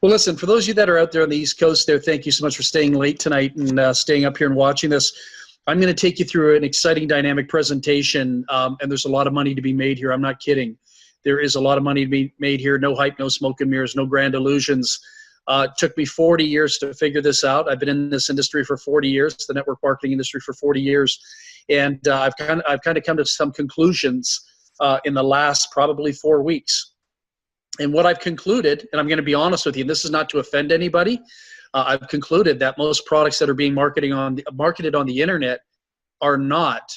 Well, listen, for those of you that are out there on the East Coast there, thank you so much for staying late tonight and staying up here and watching this. I'm going to take you through an exciting, dynamic presentation, and there's a lot of money to be made here. I'm not kidding. There is a lot of money to be made here. No hype, no smoke and mirrors, no grand illusions. It took me 40 years to figure this out. I've been in this industry for 40 years, the network marketing industry for 40 years, and I've kind of come to some conclusions in the last probably 4 weeks. And what I've concluded, and I'm going to be honest with you, and this is not to offend anybody, I've concluded that most products that are being marketed on the internet are not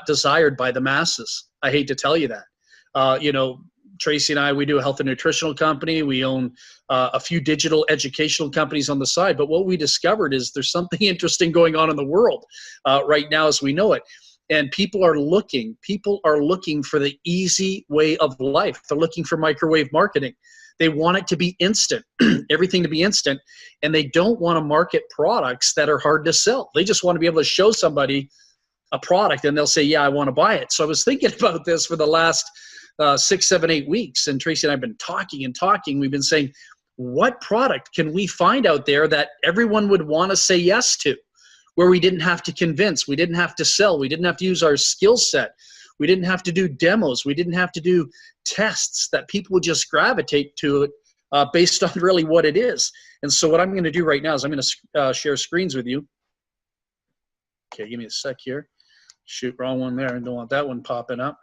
desired by the masses. I hate to tell you that. You know, Tracy and I, we do a health and nutritional company. We own a few digital educational companies on the side. But what we discovered is there's something interesting going on in the world right now as we know it. And people are looking for the easy way of life. They're looking for microwave marketing. They want it to be instant, everything to be instant, and they don't want to market products that are hard to sell. They just want to be able to show somebody a product and they'll say, yeah, I want to buy it. So I was thinking about this for the last 6, 7, 8 weeks, and Tracy and I have been talking and talking. We've been saying, what product can we find out there that everyone would want to say yes to, where we didn't have to convince, we didn't have to sell, we didn't have to use our skill set, we didn't have to do demos, we didn't have to do tests, that people would just gravitate to it based on really what it is. And so what I'm going to do right now is I'm going to share screens with you. Okay, give me a sec here. Shoot, wrong one there. I don't want that one popping up.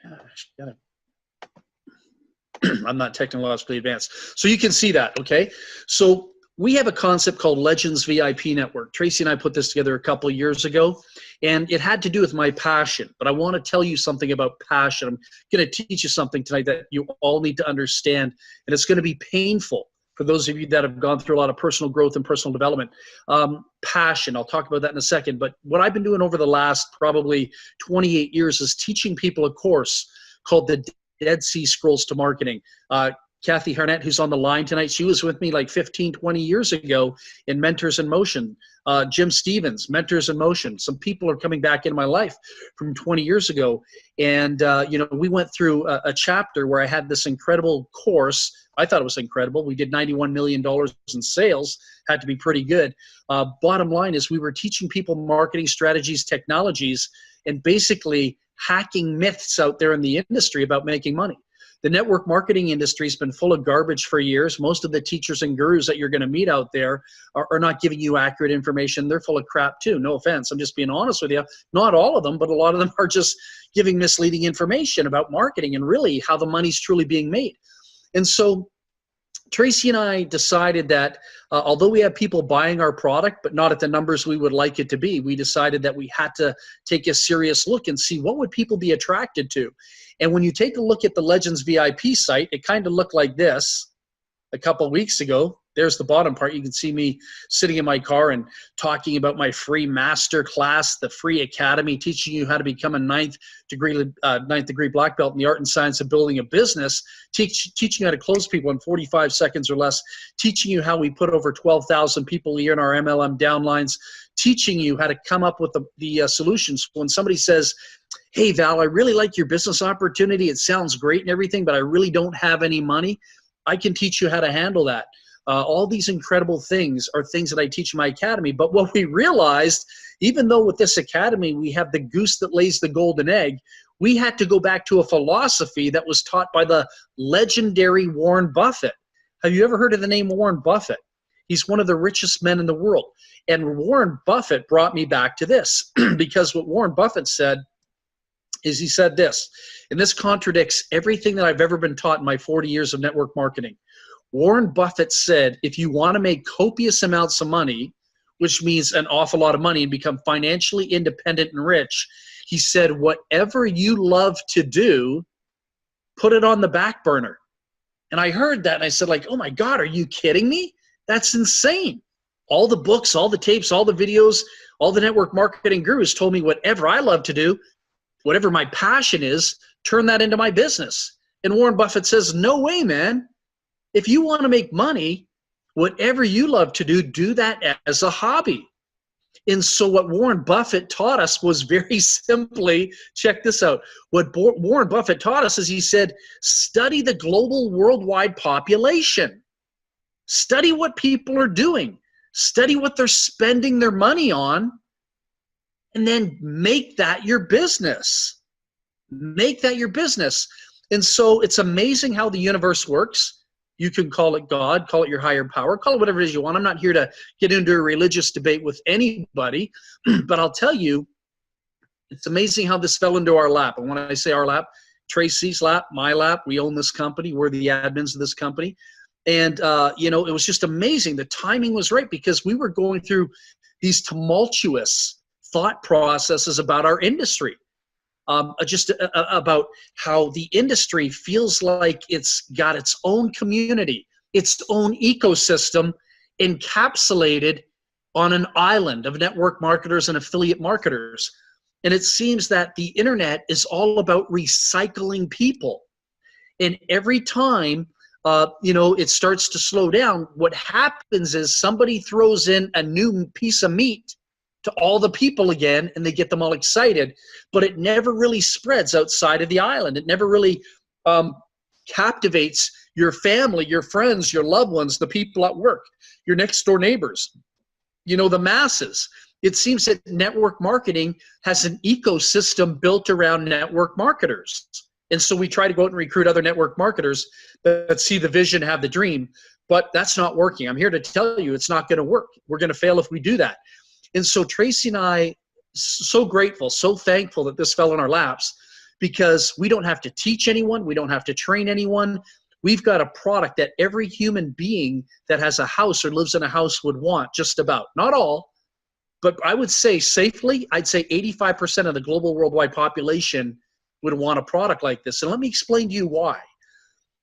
Gosh, I'm not technologically advanced. So you can see that, okay? So we have a concept called Legends VIP Network. Tracy and I put this together a couple of years ago, and it had to do with my passion. But I want to tell you something about passion. I'm going to teach you something tonight that you all need to understand, and it's going to be painful for those of you that have gone through a lot of personal growth and personal development. Passion, I'll talk about that in a second. But what I've been doing over the last probably 28 years is teaching people a course called the Dead Sea Scrolls to Marketing. Kathy Harnett, who's on the line tonight, she was with me like 15, 20 years ago in Mentors in Motion. Jim Stevens, Mentors in Motion. Some people are coming back in my life from 20 years ago. And, you know, we went through a chapter where I had this incredible course. I thought it was incredible. We did $91 million in sales. Had to be pretty good. Bottom line is we were teaching people marketing strategies, technologies, and basically hacking myths out there in the industry about making money. The network marketing industry has been full of garbage for years. Most of the teachers and gurus that you're going to meet out there are not giving you accurate information. They're full of crap too. No offense. I'm just being honest with you. Not all of them, but a lot of them are just giving misleading information about marketing and really how the money's truly being made. And so Tracy and I decided that although we have people buying our product, but not at the numbers we would like it to be, we decided that we had to take a serious look and see what would people be attracted to. And when you take a look at the Legends VIP site, it kind of looked like this a couple of weeks ago. There's the bottom part. You can see me sitting in my car and talking about my free master class, the free academy, teaching you how to become a ninth degree black belt in the art and science of building a business, teaching you how to close people in 45 seconds or less, teaching you how we put over 12,000 people a year in our MLM downlines, teaching you how to come up with the solutions. When somebody says, hey, Val, I really like your business opportunity. It sounds great and everything, but I really don't have any money. I can teach you how to handle that. All these incredible things are things that I teach in my academy. But what we realized, even though with this academy we have the goose that lays the golden egg, we had to go back to a philosophy that was taught by the legendary Warren Buffett. Have you ever heard of the name Warren Buffett? He's one of the richest men in the world. And Warren Buffett brought me back to this because what Warren Buffett said is he said this, and this contradicts everything that I've ever been taught in my 40 years of network marketing. Warren Buffett said, if you want to make copious amounts of money, which means an awful lot of money, and become financially independent and rich, he said, whatever you love to do, put it on the back burner. And I heard that and I said, like, oh my God, are you kidding me? That's insane. All the books, all the tapes, all the videos, all the network marketing gurus told me whatever I love to do, whatever my passion is, turn that into my business. And Warren Buffett says, no way, man. If you want to make money, whatever you love to do, do that as a hobby. And so what Warren Buffett taught us was very simply, check this out. What Warren Buffett taught us is he said, study the global worldwide population. Study what people are doing. Study what they're spending their money on, and then make that your business. Make that your business. And so it's amazing how the universe works. You can call it God, call it your higher power, call it whatever it is you want. I'm not here to get into a religious debate with anybody, but I'll tell you, it's amazing how this fell into our lap. And when I say our lap, Tracy's lap, my lap, we own this company. We're the admins of this company. And, it was just amazing. The timing was right because we were going through these tumultuous thought processes about our industry. About how the industry feels like it's got its own community, its own ecosystem encapsulated on an island of network marketers and affiliate marketers. And it seems that the internet is all about recycling people. And every time, it starts to slow down, what happens is somebody throws in a new piece of meat to all the people again, and they get them all excited, but it never really spreads outside of the island. It never really captivates your family, your friends, your loved ones, the people at work, your next door neighbors, the masses. It seems that network marketing has an ecosystem built around network marketers. And so we try to go out and recruit other network marketers that see the vision, have the dream, but that's not working. I'm here to tell you it's not going to work. We're going to fail if we do that. And so Tracy and I, so grateful, so thankful that this fell in our laps, because we don't have to teach anyone. We don't have to train anyone. We've got a product that every human being that has a house or lives in a house would want, just about. Not all, but I would say safely, I'd say 85% of the global worldwide population would want a product like this. And let me explain to you why.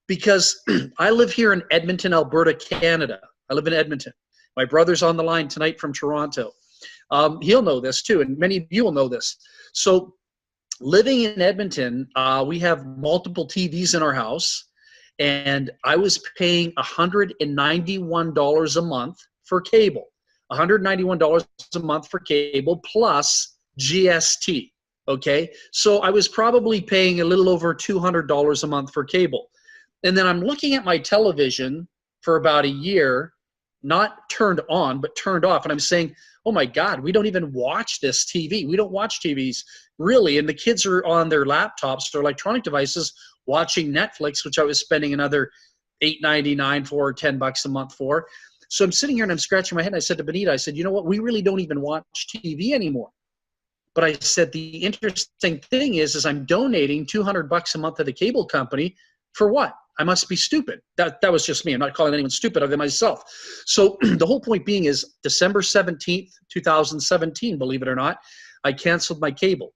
Because I live here in Edmonton, Alberta, Canada. I live in Edmonton. My brother's on the line tonight from Toronto. He'll know this too, and many of you will know this. So living in Edmonton, we have multiple TVs in our house, and I was paying $191 a month for cable. $191 a month for cable plus GST, okay? So I was probably paying a little over $200 a month for cable. And then I'm looking at my television for about a year, not turned on, but turned off. And I'm saying, oh my God, we don't even watch this TV. We don't watch TVs, really. And the kids are on their laptops or electronic devices watching Netflix, which I was spending another $8.99 for, or $10 a month for. So I'm sitting here and I'm scratching my head. And I said to Benita, I said, you know what? We really don't even watch TV anymore. But I said, the interesting thing is I'm donating $200 a month to the cable company for what? I must be stupid. That was just me. I'm not calling anyone stupid other than myself. So the whole point being is December 17th, 2017, believe it or not, I canceled my cable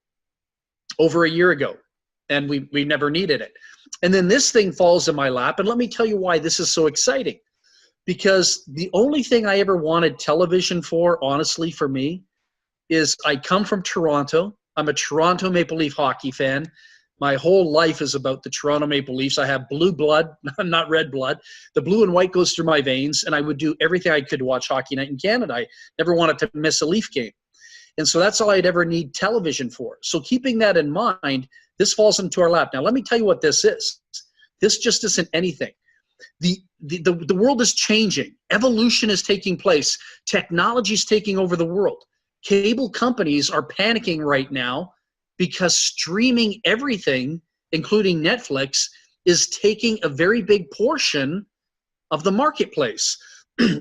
over a year ago, and we never needed it. And then this thing falls in my lap, and let me tell you why this is so exciting. Because the only thing I ever wanted television for, honestly, for me, is I come from Toronto. I'm a Toronto Maple Leaf hockey fan. My whole life is about the Toronto Maple Leafs. I have blue blood, not red blood. The blue and white goes through my veins, and I would do everything I could to watch Hockey Night in Canada. I never wanted to miss a Leaf game. And so that's all I'd ever need television for. So keeping that in mind, this falls into our lap. Now, let me tell you what this is. This just isn't anything. The world is changing. Evolution is taking place. Technology is taking over the world. Cable companies are panicking right now because streaming everything, including Netflix, is taking a very big portion of the marketplace.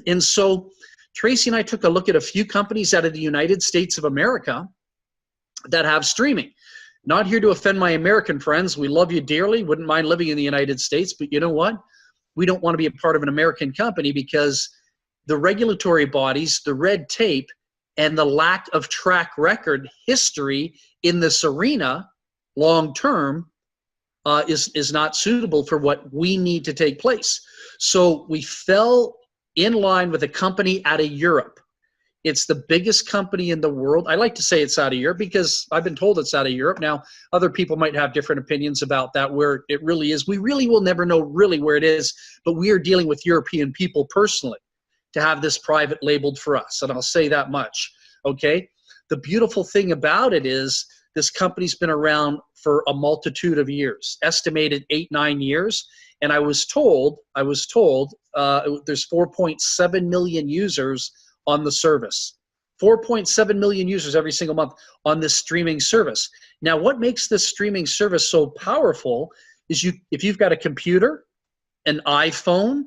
And so Tracy and I took a look at a few companies out of the United States of America that have streaming. Not here to offend my American friends. We love you dearly. Wouldn't mind living in the United States. But you know what? We don't want to be a part of an American company because the regulatory bodies, the red tape, and the lack of track record history in this arena long term is not suitable for what we need to take place. So we fell in line with a company out of Europe. It's the biggest company in the world. I like to say it's out of Europe because I've been told it's out of Europe. Now, other people might have different opinions about that, where it really is. We really will never know really where it is, but we are dealing with European people personally to have this private labeled for us, and I'll say that much, okay? The beautiful thing about it is this company's been around for a multitude of years, estimated 8-9 years, And I was told there's 4.7 million users on the service. 4.7 million users every single month on this streaming service. Now, what makes this streaming service so powerful is if you've got a computer, an iPhone,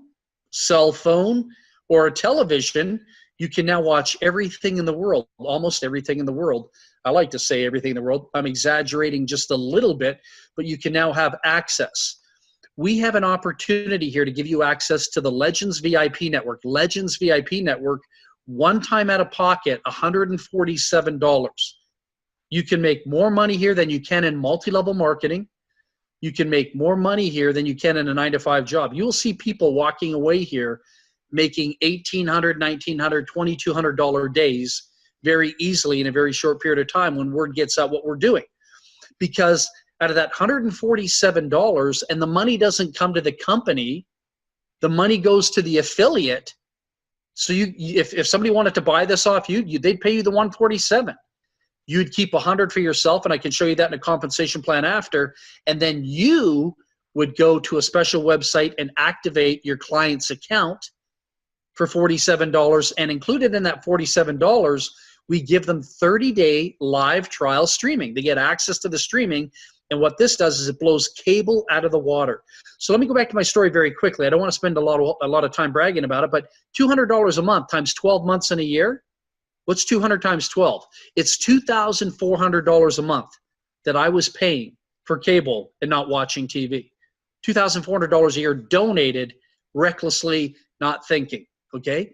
cell phone, or a television, you can now watch everything in the world, almost everything in the world. I like to say everything in the world. I'm exaggerating just a little bit, but you can now have access. We have an opportunity here to give you access to the Legends VIP network. Legends VIP network, one time out of pocket, $147. You can make more money here than you can in multi-level marketing. You can make more money here than you can in a 9-to-5 job. You'll see people walking away here making $1,800, $1,900, $2,200 days very easily in a very short period of time when word gets out what we're doing. Because out of that $147, and the money doesn't come to the company, the money goes to the affiliate. So if somebody wanted to buy this off you, they'd pay you the $147. You'd keep $100 for yourself, and I can show you that in a compensation plan after, and then you would go to a special website and activate your client's account for $47, and included in that $47, we give them 30-day live trial streaming. They get access to the streaming, and what this does is it blows cable out of the water. So let me go back to my story very quickly. I don't want to spend a lot of time bragging about it, but $200 a month times 12 months in a year, what's 200 times 12? It's $2,400 a month that I was paying for cable and not watching TV. $2,400 a year donated recklessly, not thinking, okay?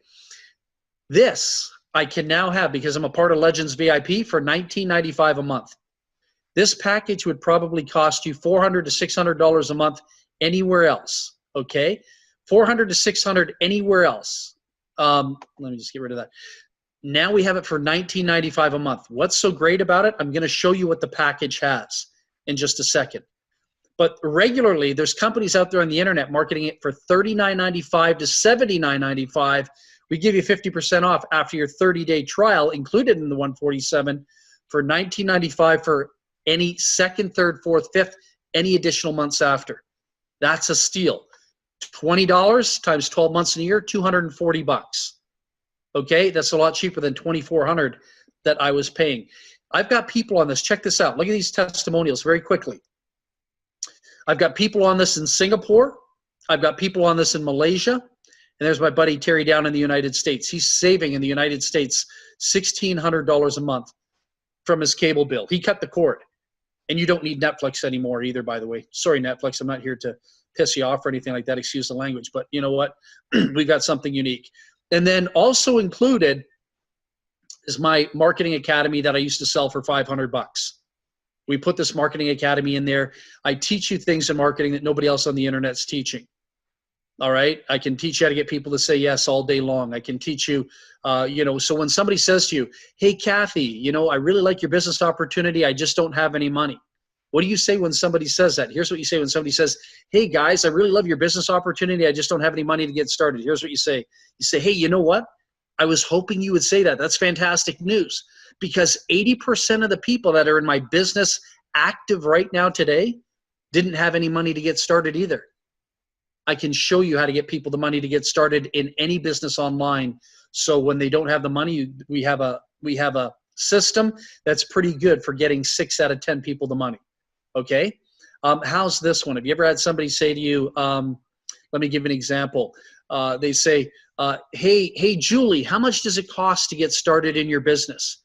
This I can now have because I'm a part of Legends VIP for $19.95 a month. This package would probably cost you $400 to $600 a month anywhere else, okay? $400 to $600 anywhere else. Let me just get rid of that. Now we have it for $19.95 a month. What's so great about it? I'm going to show you what the package has in just a second. But regularly, there's companies out there on the internet marketing it for $39.95 to $79.95. We give you 50% off after your 30-day trial, included in the $147, for $19.95 for any second, third, fourth, fifth, any additional months after. That's a steal. $20 times 12 months in a year, $240. Okay, that's a lot cheaper than $2,400 that I was paying. I've got people on this. Check this out. Look at these testimonials very quickly. I've got people on this in Singapore. I've got people on this in Malaysia. And there's my buddy Terry down in the United States. He's saving in the United States $1,600 a month from his cable bill. He cut the cord. And you don't need Netflix anymore either, by the way. Sorry, Netflix. I'm not here to piss you off or anything like that. Excuse the language. But you know what? We've got something unique. And then also included is my marketing academy that I used to sell for $500. We put this marketing academy in there. I teach you things in marketing that nobody else on the internet's teaching. All right. I can teach you how to get people to say yes all day long. I can teach you, so when somebody says to you, hey, Kathy, I really like your business opportunity. I just don't have any money. What do you say when somebody says that? Here's what you say when somebody says, hey, guys, I really love your business opportunity. I just don't have any money to get started. Here's what you say. You say, hey, you know what? I was hoping you would say that. That's fantastic news, because 80% of the people that are in my business active right now today didn't have any money to get started either. I can show you how to get people the money to get started in any business online. So when they don't have the money, we have a system that's pretty good for getting 6 out of 10 people the money. Okay. How's this one? Have you ever had somebody say to you, let me give an example. They say, hey, Julie, how much does it cost to get started in your business?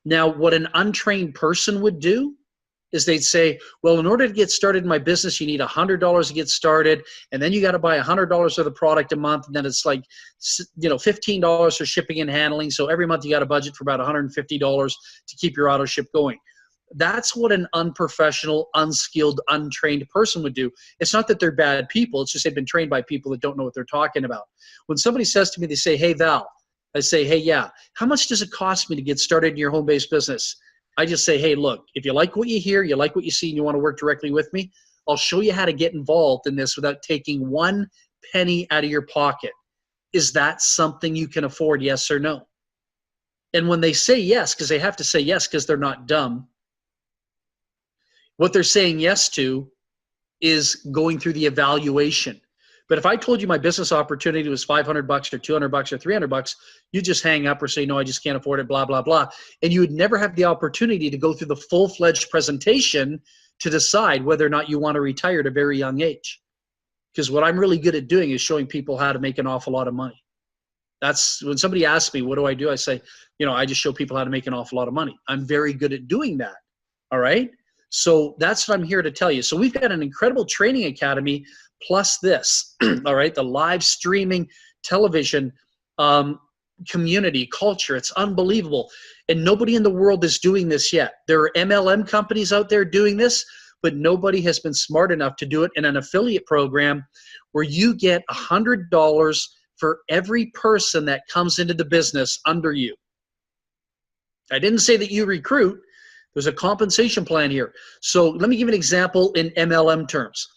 Now, what an untrained person would do is they'd say, well, in order to get started in my business, you need $100 to get started. And then you got to buy $100 of the product a month. And then it's like, $15 for shipping and handling. So every month you got a budget for about $150 to keep your auto ship going. That's what an unprofessional, unskilled, untrained person would do. It's not that they're bad people. It's just they've been trained by people that don't know what they're talking about. When somebody says to me, they say, hey, Val, I say, hey, yeah, how much does it cost me to get started in your home-based business? I just say, hey, look, if you like what you hear, you like what you see, and you want to work directly with me, I'll show you how to get involved in this without taking one penny out of your pocket. Is that something you can afford, yes or no? And when they say yes, because they have to say yes because they're not dumb, what they're saying yes to is going through the evaluation. But if I told you my business opportunity was $500 or $200 or $300, you just hang up or say, no, I just can't afford it, blah, blah, blah. And you would never have the opportunity to go through the full-fledged presentation to decide whether or not you want to retire at a very young age. Because what I'm really good at doing is showing people how to make an awful lot of money. That's when somebody asks me, what do? I say, I just show people how to make an awful lot of money. I'm very good at doing that. All right. So that's what I'm here to tell you. So we've got an incredible training academy plus this, all right, the live streaming television community culture. It's unbelievable. And nobody in the world is doing this yet. There are MLM companies out there doing this, but nobody has been smart enough to do it in an affiliate program where you get $100 for every person that comes into the business under you. I didn't say that you recruit. There's a compensation plan here. So let me give you an example in MLM terms.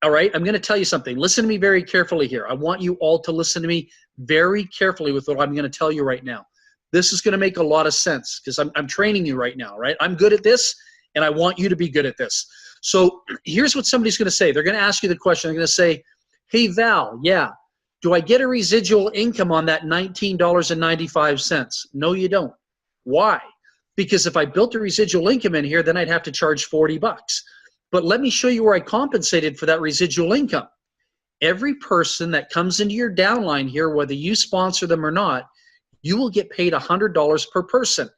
All right, I'm going to tell you something. Listen to me very carefully here. I want you all to listen to me very carefully with what I'm going to tell you right now. This is going to make a lot of sense because I'm training you right now, right? I'm good at this, and I want you to be good at this. So here's what somebody's going to say. They're going to ask you the question. They're going to say, hey, Val, yeah, do I get a residual income on that $19.95? No, you don't. Why? Because if I built a residual income in here, then I'd have to charge $40. But let me show you where I compensated for that residual income. Every person that comes into your downline here, whether you sponsor them or not, you will get paid $100 per person.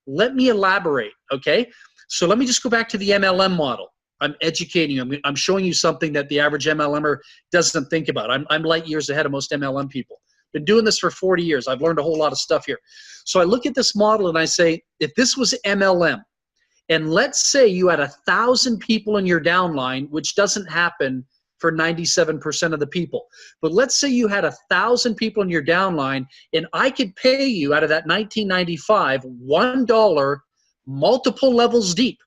Let me elaborate, okay? So let me just go back to the MLM model. I'm educating you. I'm showing you something that the average MLMer doesn't think about. I'm light years ahead of most MLM people. Been doing this for 40 years. I've learned a whole lot of stuff here. So I look at this model and I say, if this was MLM, and let's say you had 1,000 people in your downline, which doesn't happen for 97% of the people. But let's say you had 1,000 people in your downline, and I could pay you out of that $19.95, $1 multiple levels deep.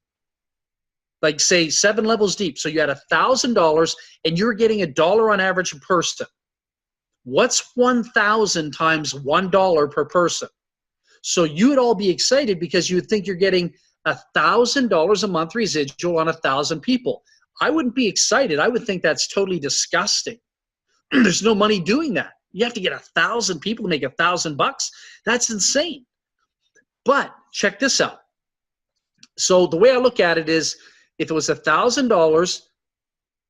Like say 7 levels deep. So you had $1,000 and you're getting $1 on average per person. What's 1,000 times $1 per person? So you would all be excited because you would think you're getting $1,000 a month residual on 1,000 people. I wouldn't be excited. I would think that's totally disgusting. There's no money doing that. You have to get 1,000 people to make $1,000. That's insane. But check this out. So the way I look at it is, if it was $1,000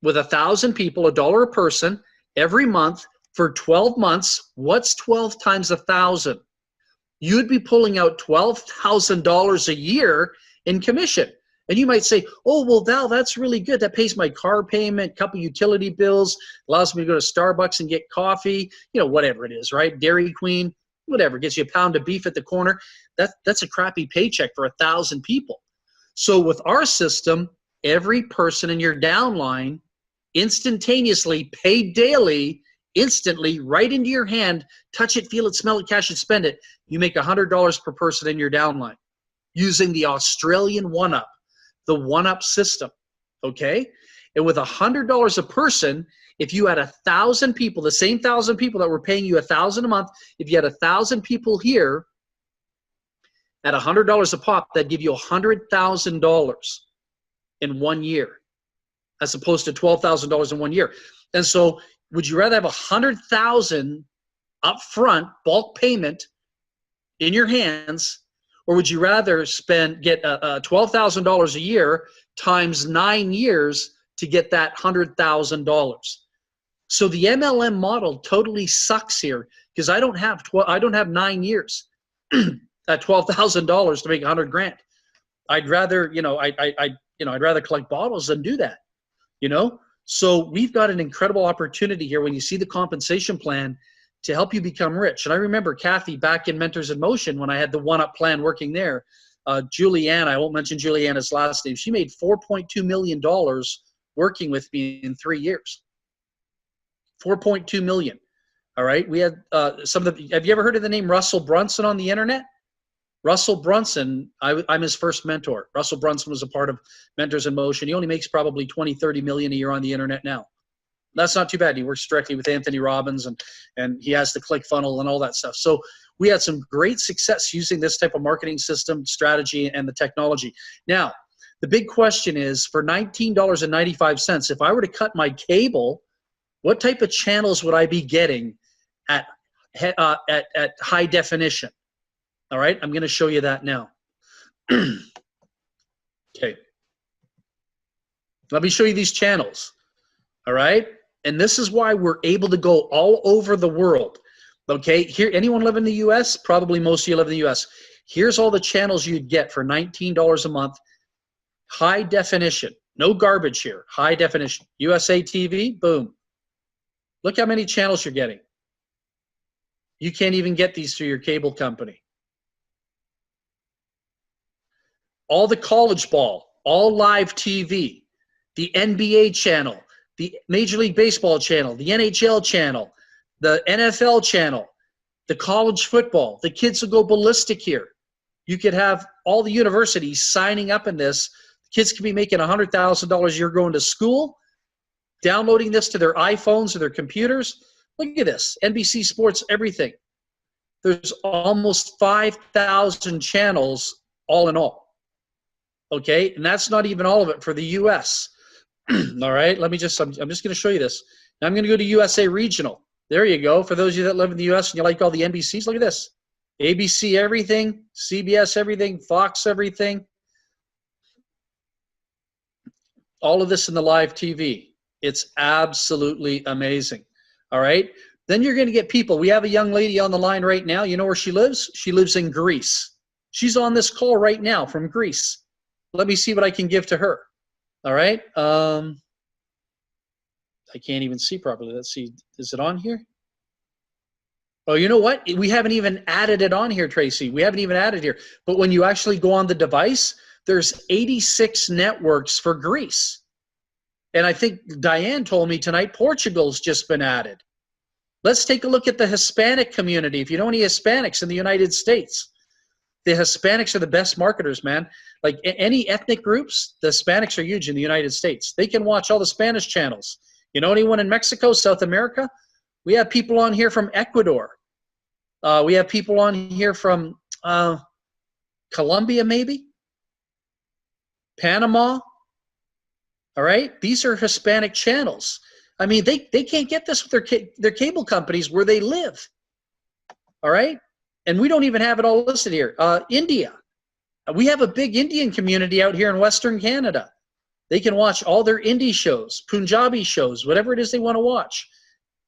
with 1,000 people, $1 a person every month for 12 months, what's 12 times 1,000? You'd be pulling out $12,000 a year in commission. And you might say, oh, well, Val, that's really good. That pays my car payment, couple utility bills, allows me to go to Starbucks and get coffee, whatever it is, right? Dairy Queen, whatever, gets you a pound of beef at the corner. That's a crappy paycheck for 1,000 people. So with our system, every person in your downline instantaneously, paid daily, instantly, right into your hand, touch it, feel it, smell it, cash it, spend it. You make $100 per person in your downline using the Australian one-up, the one-up system, okay? And with $100 a person, if you had 1,000 people, the same 1,000 people that were paying you $1,000 a month, if you had 1,000 people here, at $100 a pop, that'd give you $100,000 in 1 year, as opposed to $12,000 in 1 year. And so, would you rather have $100,000 upfront bulk payment in your hands, or would you rather get $12,000 a year times 9 years to get that $100,000? So the MLM model totally sucks here because I don't have 9 years. At $12,000 to make $100,000. I'd rather, I'd rather collect bottles than do that, So we've got an incredible opportunity here when you see the compensation plan to help you become rich. And I remember Kathy back in Mentors in Motion when I had the one-up plan working there. Julianne, I won't mention Julianne's last name. She made $4.2 million working with me in 3 years. $4.2 million. All right. We had have you ever heard of the name Russell Brunson on the internet? Russell Brunson, I'm his first mentor. Russell Brunson was a part of Mentors in Motion. He only makes probably 20, 30 million a year on the internet now. That's not too bad. He works directly with Anthony Robbins and he has the ClickFunnels and all that stuff. So we had some great success using this type of marketing system, strategy, and the technology. Now, The big question is, for $19.95, if I were to cut my cable, what type of channels would I be getting at high definition? All right, I'm going to show you that now. Okay. Let me show you these channels. All right, and this is why we're able to go all over the world. Okay, here, anyone live in the U.S.? Probably most of you live in the U.S. Here's all the channels you'd get for $19 a month. High definition, no garbage here. High definition. USA TV, boom. Look how many channels you're getting. You can't even get these through your cable company. All the college ball, all live TV, the NBA channel, the Major League Baseball channel, the NHL channel, the NFL channel, the college football. The kids will go ballistic here. You could have all the universities signing up in this. Kids could be making $100,000 a year going to school, downloading this to their iPhones or their computers. Look at this, NBC Sports, everything. There's almost 5,000 channels all in all. Okay, and that's not even all of it for the U.S. All right, I'm just going to show you this. Now I'm going to go to USA Regional. There you go. For those of you that live in the U.S. and you like all the NBCs, look at this. ABC everything, CBS everything, Fox everything. All of this in the live TV. It's absolutely amazing. All right, then you're going to get people. We have a young lady on the line right now. You know where she lives? She lives in Greece. She's on this call right now from Greece. Let me see what I can give to her. All right. I can't even see properly. Let's see. Is it on here? Oh, you know what? We haven't even added it on here, Tracy. We haven't even added here. But when you actually go on the device, there's 86 networks for Greece. And I think Diane told me tonight Portugal's just been added. Let's take a look at the Hispanic community. If you know any Hispanics in the United States, the Hispanics are the best marketers, man. Like any ethnic groups, the Hispanics are huge in the United States. They can watch all the Spanish channels. You know anyone in Mexico, South America? We have people on here from Ecuador. We have people on here from Colombia, maybe? Panama. All right? These are Hispanic channels. I mean, they can't get this with their cable companies where they live. All right? And we don't even have it all listed here. India. We have a big Indian community out here in Western Canada. They can watch all their indie shows, Punjabi shows, whatever it is they want to watch.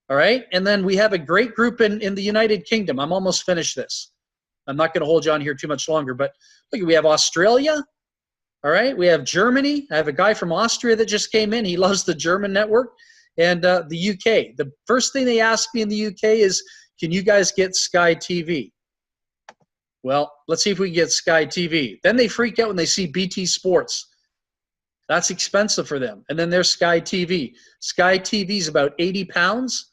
All right? And then we have a great group in the United Kingdom. I'm almost finished this. I'm not going to hold you on here too much longer, but look, we have Australia. All right? We have Germany. I have a guy from Austria that just came in. He loves the German network. And the UK. The first thing they ask me in the UK is, can you guys get Sky TV? Well, let's see if we can get Sky TV. Then they freak out when they see BT Sports. That's expensive for them. And then there's Sky TV. Sky TV is about 80 pounds,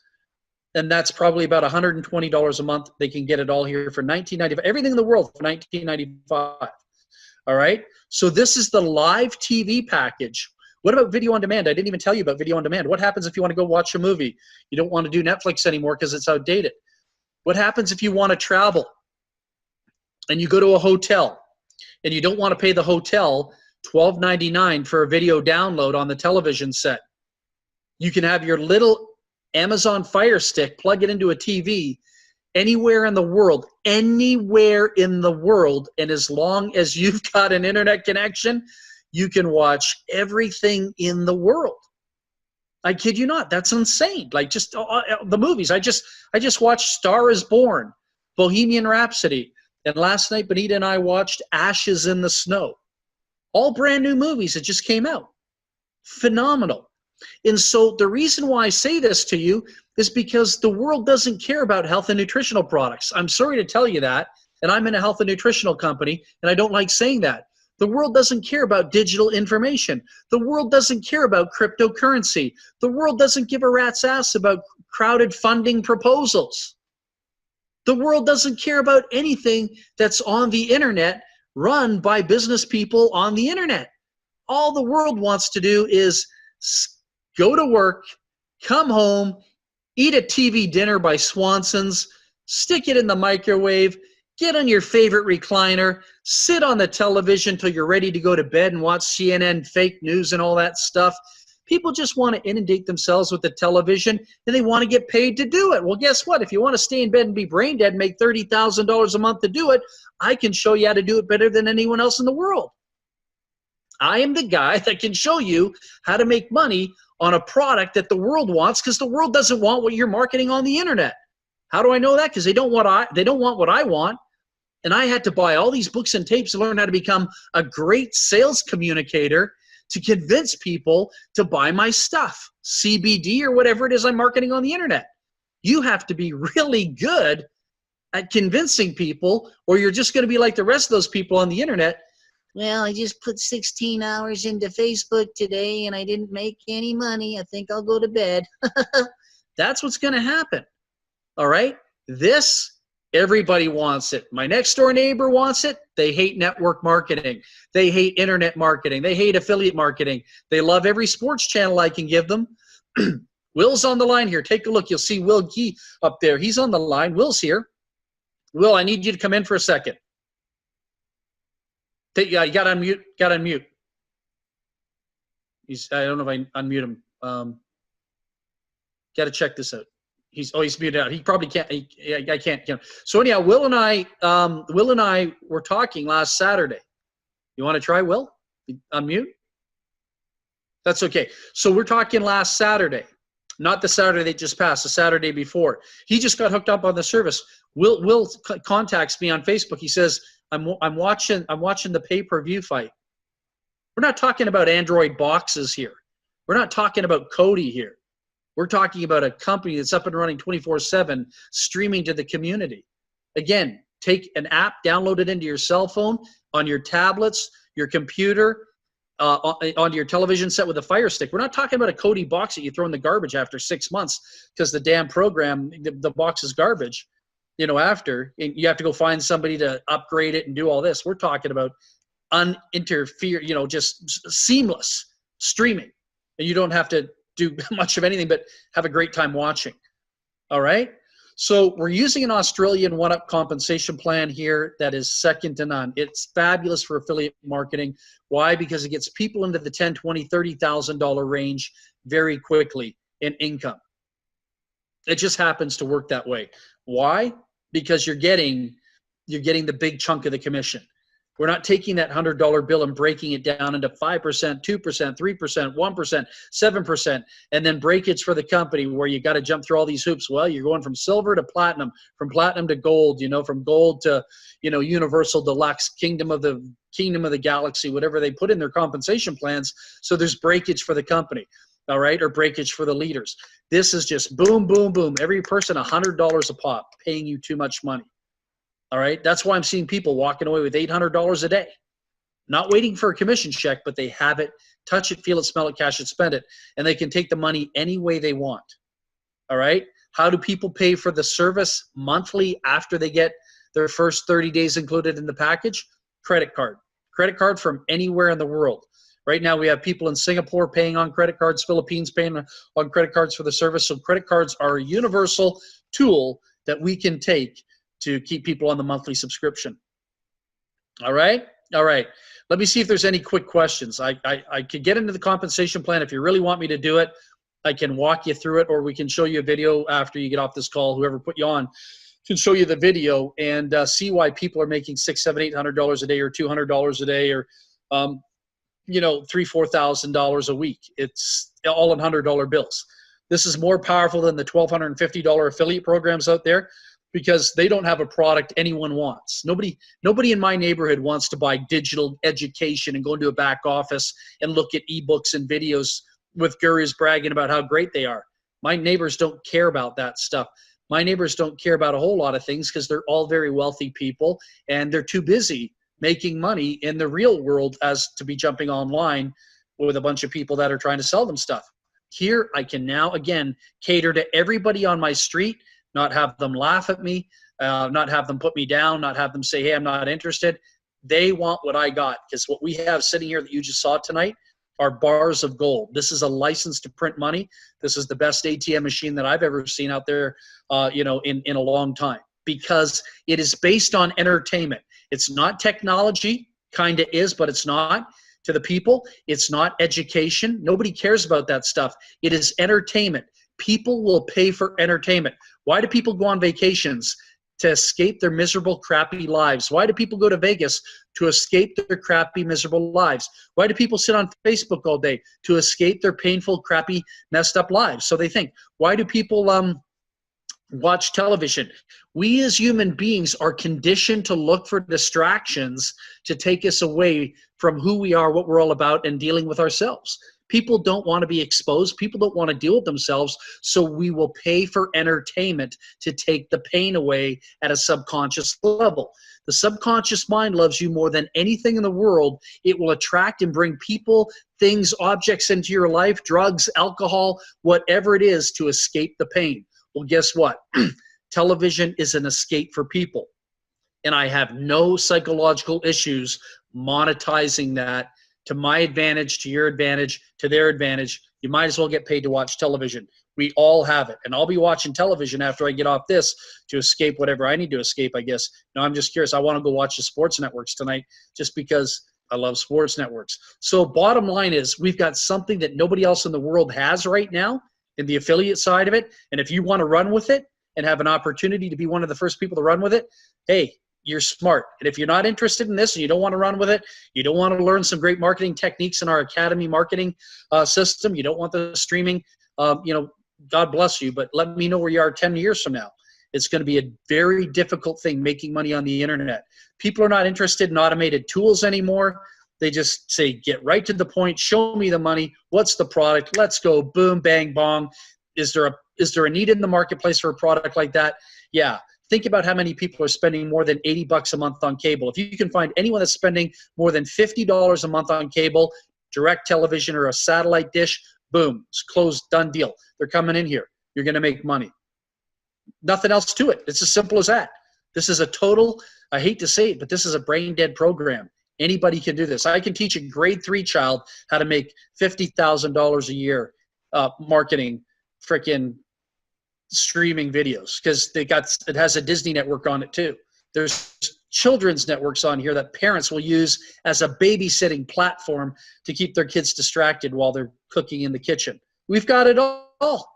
and that's probably about $120 a month. They can get it all here for $19.95. Everything in the world for $19.95. All right? So this is the live TV package. What about video on demand? I didn't even tell you about video on demand. What happens if you want to go watch a movie? You don't want to do Netflix anymore because it's outdated. What happens if you want to travel and you go to a hotel and you don't want to pay the hotel $12.99 for a video download on the television set? You can have your little Amazon Fire Stick, plug it into a TV anywhere in the world, and as long as you've got an internet connection, you can watch everything in the world. I kid you not. That's insane. Like just the movies. I just watched Star is Born, Bohemian Rhapsody, and last night Benita and I watched Ashes in the Snow. All brand new movies that just came out. Phenomenal. And so the reason why I say this to you is because the world doesn't care about health and nutritional products. I'm sorry to tell you that, and I'm in a health and nutritional company, and I don't like saying that. The world doesn't care about digital information. The world doesn't care about cryptocurrency. The world doesn't give a rat's ass about crowded funding proposals. The world doesn't care about anything that's on the internet run by business people on the internet. All the world wants to do is go to work, come home, eat a TV dinner by Swanson's, stick it in the microwave, Get on your favorite recliner, sit on the television till you're ready to go to bed and watch CNN fake news and all that stuff. People just want to inundate themselves with the television, and they want to get paid to do it. Well, guess what? If you want to stay in bed and be brain dead and make $30,000 a month to do it, I can show you how to do it better than anyone else in the world. I am the guy that can show you how to make money on a product that the world wants, because the world doesn't want what you're marketing on the internet. How do I know that? Because they don't want what I want. And I had to buy all these books and tapes to learn how to become a great sales communicator to convince people to buy my stuff, CBD or whatever it is I'm marketing on the internet. You have to be really good at convincing people, or you're just going to be like the rest of those people on the internet. Well, I just put 16 hours into Facebook today and I didn't make any money. I think I'll go to bed. That's what's going to happen. All right? This, everybody wants it. My next door neighbor wants it. They hate network marketing. They hate internet marketing. They hate affiliate marketing. They love every sports channel I can give them. Will's on the line here. Take a look. You'll see Will Gee up there. He's on the line. Will's here. Will, I need you to come in for a second. You got to unmute. Got to unmute. I don't know if I unmute him. Got to check this out. He's muted out. He probably can't. I can't. So anyhow, Will and I were talking last Saturday. You want to try, Will? Unmute. That's okay. So we're talking last Saturday, not the Saturday that just passed, the Saturday before. He just got hooked up on the service. Will contacts me on Facebook. He says, I'm watching the pay-per-view fight. We're not talking about Android boxes here. We're not talking about Cody here. We're talking about a company that's up and running 24/7, streaming to the community. Again, take an app, download it into your cell phone, on your tablets, your computer, onto your television set with a Fire Stick. We're not talking about a Cody box that you throw in the garbage after 6 months because the damn program, the box is garbage. After you have to go find somebody to upgrade it and do all this. We're talking about just seamless streaming, and you don't have to do much of anything but have a great time watching. All right. So we're using an Australian one-up compensation plan here that is second to none. It's fabulous for affiliate marketing. Why? Because it gets people into the $10,000, $20,000, $30,000 range very quickly in income. It just happens to work that way. Why? Because you're getting the big chunk of the commission. We're not taking that $100 bill and breaking it down into 5%, 2%, 3%, 1%, 7%, and then breakage for the company where you got to jump through all these hoops. Well, you're going from silver to platinum, from platinum to gold, from gold to, universal deluxe, kingdom of the galaxy, whatever they put in their compensation plans. So there's breakage for the company. All right, or breakage for the leaders. This is just boom, boom, boom. Every person $100 a pop, paying you too much money. All right, that's why I'm seeing people walking away with $800 a day, not waiting for a commission check, but they have it, touch it, feel it, smell it, cash it, spend it, and they can take the money any way they want. All right, how do people pay for the service monthly after they get their first 30 days included in the package? Credit card from anywhere in the world. Right now, we have people in Singapore paying on credit cards, Philippines paying on credit cards for the service. So credit cards are a universal tool that we can take to keep people on the monthly subscription. All right? All right. Let me see if there's any quick questions. I could get into the compensation plan. If you really want me to do it, I can walk you through it, or we can show you a video after you get off this call. Whoever put you on can show you the video and see why people are making $600, $700, $800 a day, or $200 a day, or $3,000, $4,000 a week. It's all in $100 bills. This is more powerful than the $1,250 affiliate programs out there because they don't have a product anyone wants. Nobody in my neighborhood wants to buy digital education and go into a back office and look at ebooks and videos with gurus bragging about how great they are. My neighbors don't care about that stuff. My neighbors don't care about a whole lot of things because they're all very wealthy people and they're too busy making money in the real world as to be jumping online with a bunch of people that are trying to sell them stuff. Here, I can now, again, cater to everybody on my street, not have them laugh at me, not have them put me down, not have them say, hey, I'm not interested. They want what I got, because what we have sitting here that you just saw tonight are bars of gold. This is a license to print money. This is the best ATM machine that I've ever seen out there, in a long time. because it is based on entertainment. It's not technology, kind of is, but it's not to the people. It's not education. Nobody cares about that stuff. It is entertainment. People will pay for entertainment. Why do people go on vacations? To escape their miserable, crappy lives. Why do people go to Vegas? To escape their crappy, miserable lives. Why do people sit on Facebook all day? To escape their painful, crappy, messed up lives. So they think. Why do people watch television? We as human beings are conditioned to look for distractions to take us away from who we are, what we're all about, and dealing with ourselves. People don't want to be exposed. People don't want to deal with themselves. So we will pay for entertainment to take the pain away at a subconscious level. The subconscious mind loves you more than anything in the world. It will attract and bring people, things, objects into your life, drugs, alcohol, whatever it is, to escape the pain. Well, guess what? Television is an escape for people. And I have no psychological issues monetizing that to my advantage, to your advantage, to their advantage. You might as well get paid to watch television. We all have it. And I'll be watching television after I get off this to escape whatever I need to escape, I guess. No, I'm just curious. I want to go watch the sports networks tonight just because I love sports networks. So bottom line is, we've got something that nobody else in the world has right now in the affiliate side of it. And if you want to run with it and have an opportunity to be one of the first people to run with it, hey, you're smart. And if you're not interested in this and you don't want to run with it, you don't want to learn some great marketing techniques in our Academy marketing system, you don't want the streaming, God bless you, but let me know where you are 10 years from now. It's going to be a very difficult thing making money on the internet. People are not interested in automated tools anymore. They just say, get right to the point, show me the money, what's the product, let's go, boom, bang, bong. Is there a need in the marketplace for a product like that? Yeah. Think about how many people are spending more than $80 a month on cable. If you can find anyone that's spending more than $50 a month on cable, direct television, or a satellite dish, boom, it's closed, done deal. They're coming in here. You're going to make money. Nothing else to it. It's as simple as that. This is a total, I hate to say it, but this is a brain dead program. Anybody can do this. I can teach a grade 3 child how to make $50,000 a year marketing freaking streaming videos, because it has a Disney network on it too. There's children's networks on here that parents will use as a babysitting platform to keep their kids distracted while they're cooking in the kitchen. We've got it all.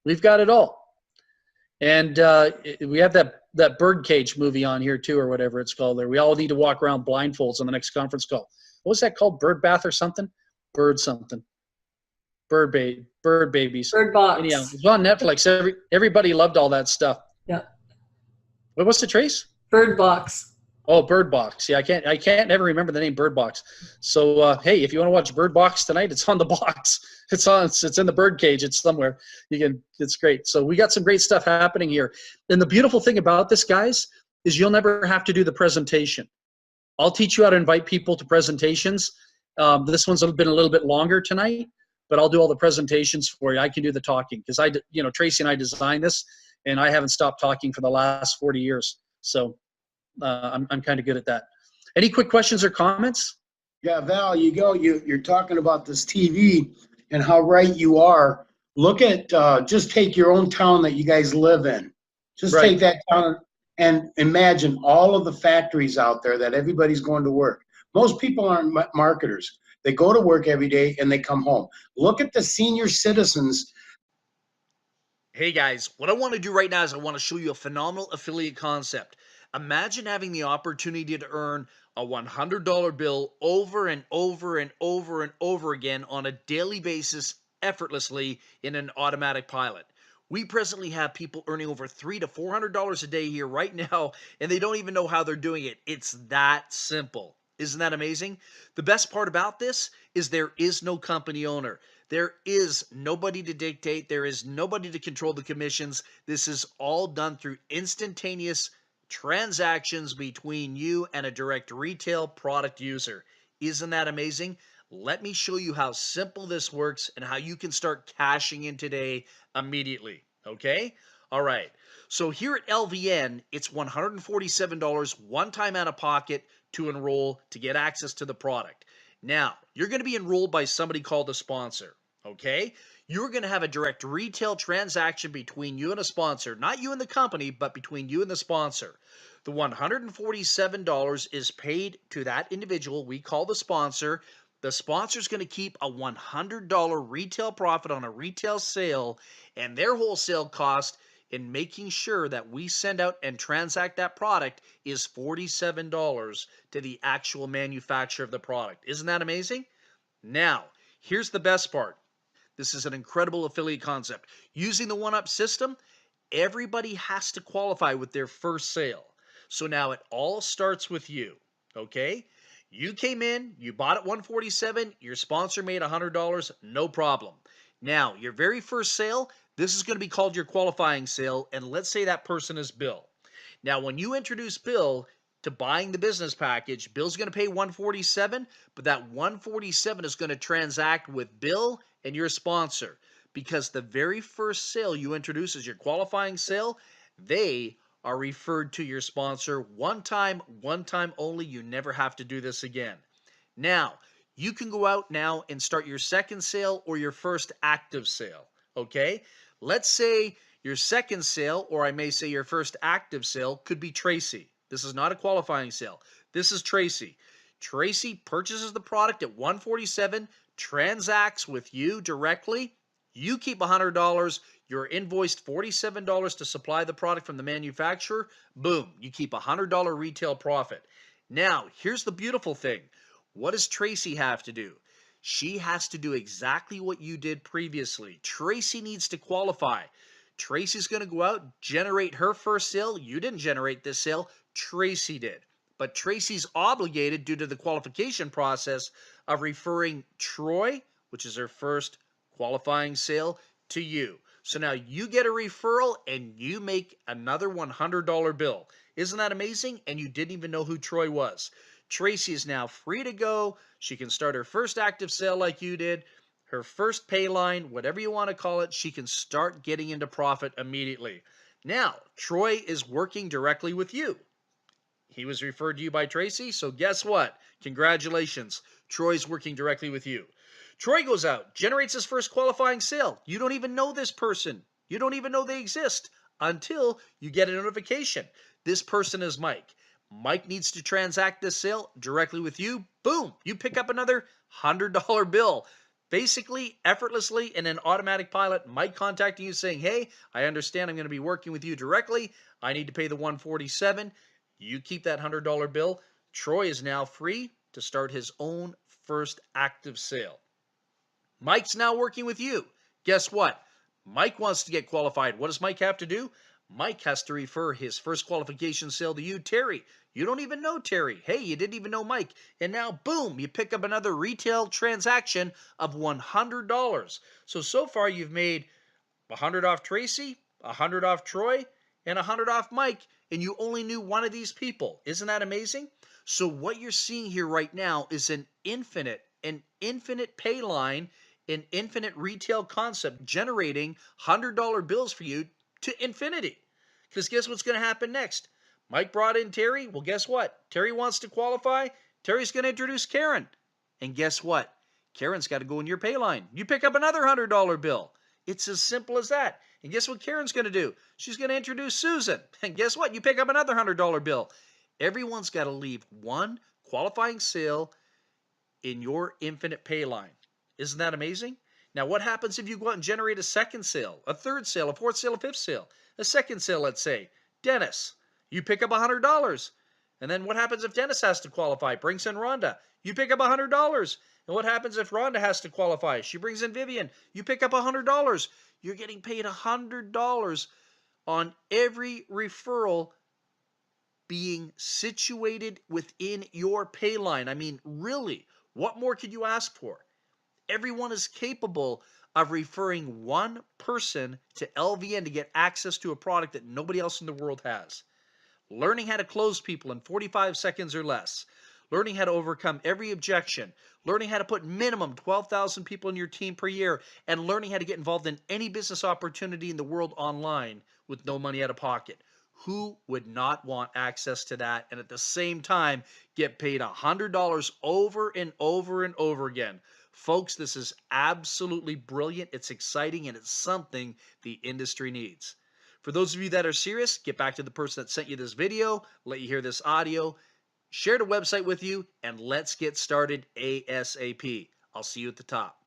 We've got it all. And we have that Birdcage movie on here too, or whatever it's called there. We all need to walk around blindfolds on the next conference call. What was that called? Bird bath or something? Bird something. Bird babies. Bird Box. Anyhow, it was on Netflix. Everybody loved all that stuff. Yeah. What was the Trace? Bird Box. Oh, Bird Box. Yeah, I can't never remember the name Bird Box. So hey, if you want to watch Bird Box tonight, it's on the box. It's in the bird cage. It's somewhere. It's great. So we got some great stuff happening here. And the beautiful thing about this, guys, is you'll never have to do the presentation. I'll teach you how to invite people to presentations. This one's been a little bit longer tonight, but I'll do all the presentations for you. I can do the talking because Tracy and I designed this, and I haven't stopped talking for the last 40 years. So I'm kind of good at that. Any quick questions or comments? Yeah, Val, you're talking about this TV and how right you are. Look at, just take your own town that you guys live in. Just Right. take that town and imagine all of the factories out there that everybody's going to work. Most people aren't marketers. They go to work every day and they come home. Look at the senior citizens. Hey guys, what I want to do right now is I want to show you a phenomenal affiliate concept. Imagine having the opportunity to earn a $100 bill over and over and over and over again on a daily basis effortlessly in an automatic pilot. We presently have people earning over $300 to $400 a day here right now, and they don't even know how they're doing it. It's that simple. Isn't that amazing? The best part about this is there is no company owner. There is nobody to dictate. There is nobody to control the commissions. This is all done through instantaneous transactions between you and a direct retail product user. Isn't that amazing? Let me show you how simple this works and how you can start cashing in today immediately. Okay? All right. So here at LVN, it's $147 one time out of pocket to enroll to get access to the product. Now, you're going to be enrolled by somebody called a sponsor. Okay? You're going to have a direct retail transaction between you and a sponsor, not you and the company, but between you and the sponsor. The $147 is paid to that individual we call the sponsor. The sponsor is going to keep a $100 retail profit on a retail sale, and their wholesale cost in making sure that we send out and transact that product is $47 to the actual manufacturer of the product. Isn't that amazing? Now, here's the best part. This is an incredible affiliate concept. Using the one-up system, everybody has to qualify with their first sale. So now it all starts with you, okay? You came in, you bought at 147, your sponsor made $100, no problem. Now, your very first sale, this is going to be called your qualifying sale, and let's say that person is Bill. Now, when you introduce Bill to buying the business package, Bill's going to pay 147, but that 147 is going to transact with Bill and your sponsor, because the very first sale you introduce as your qualifying sale, they are referred to your sponsor one time only. You never have to do this again. Now, you can go out now and start your second sale or your first active sale, okay? Let's say your second sale, or I may say your first active sale, could be Tracy. This is not a qualifying sale. This is Tracy. Tracy purchases the product at 147, transacts with you directly. You keep $100. You're invoiced $47 to supply the product from the manufacturer. Boom, you keep $100 retail profit. Now, here's the beautiful thing. What does Tracy have to do? She has to do exactly what you did previously. Tracy needs to qualify. Tracy's going to go out, generate her first sale. You didn't generate this sale. Tracy did. But Tracy's obligated due to the qualification process of referring Troy, which is her first qualifying sale, to you. So now you get a referral and you make another $100 bill. Isn't that amazing? And you didn't even know who Troy was. Tracy is now free to go. She can start her first active sale like you did, her first pay line, whatever you want to call it. She can start getting into profit immediately. Now, Troy is working directly with you. He was referred to you by Tracy, so guess what? Congratulations. Troy's working directly with you. Troy goes out, generates his first qualifying sale. You don't even know this person. You don't even know they exist until you get a notification. This person is Mike. Mike needs to transact this sale directly with you. Boom, you pick up another $100 bill. Basically, effortlessly, in an automatic pilot, Mike contacting you saying, hey, I understand I'm going to be working with you directly. I need to pay the $147. You keep that $100 bill. Troy is now free to start his own first active sale. Mike's now working with you. Guess what? Mike wants to get qualified. What does Mike have to do? Mike has to refer his first qualification sale to you, Terry. You don't even know Terry. Hey, you didn't even know Mike. And now, boom, you pick up another retail transaction of $100. So far you've made 100 off Tracy, 100 off Troy, and 100 off Mike, and you only knew one of these people. Isn't that amazing? So what you're seeing here right now is an infinite pay line, an infinite retail concept generating $100 bills for you to infinity. Because guess what's going to happen next? Mike brought in Terry. Well, guess what? Terry wants to qualify. Terry's going to introduce Karen. And guess what? Karen's got to go in your pay line. You pick up another $100 bill. It's as simple as that. And guess what Karen's going to do? She's going to introduce Susan. And guess what? You pick up another $100 bill. Everyone's got to leave one qualifying sale in your infinite pay line. Isn't that amazing? Now, what happens if you go out and generate a second sale, a third sale, a fourth sale, a fifth sale, a second sale, let's say? Dennis, you pick up $100. And then what happens if Dennis has to qualify? Brings in Rhonda. You pick up $100. And what happens if Rhonda has to qualify? She brings in Vivian. You pick up $100. You're getting paid $100 on every referral being situated within your pay line. I mean, really, what more could you ask for? Everyone is capable of referring one person to LVN to get access to a product that nobody else in the world has. Learning how to close people in 45 seconds or less. Learning how to overcome every objection. Learning how to put minimum 12,000 people in your team per year. And learning how to get involved in any business opportunity in the world online with no money out of pocket. Who would not want access to that and at the same time get paid $100 over and over and over again? Folks, this is absolutely brilliant. It's exciting and it's something the industry needs. For those of you that are serious, get back to the person that sent you this video, let you hear this audio, share the website with you, and let's get started ASAP. I'll see you at the top.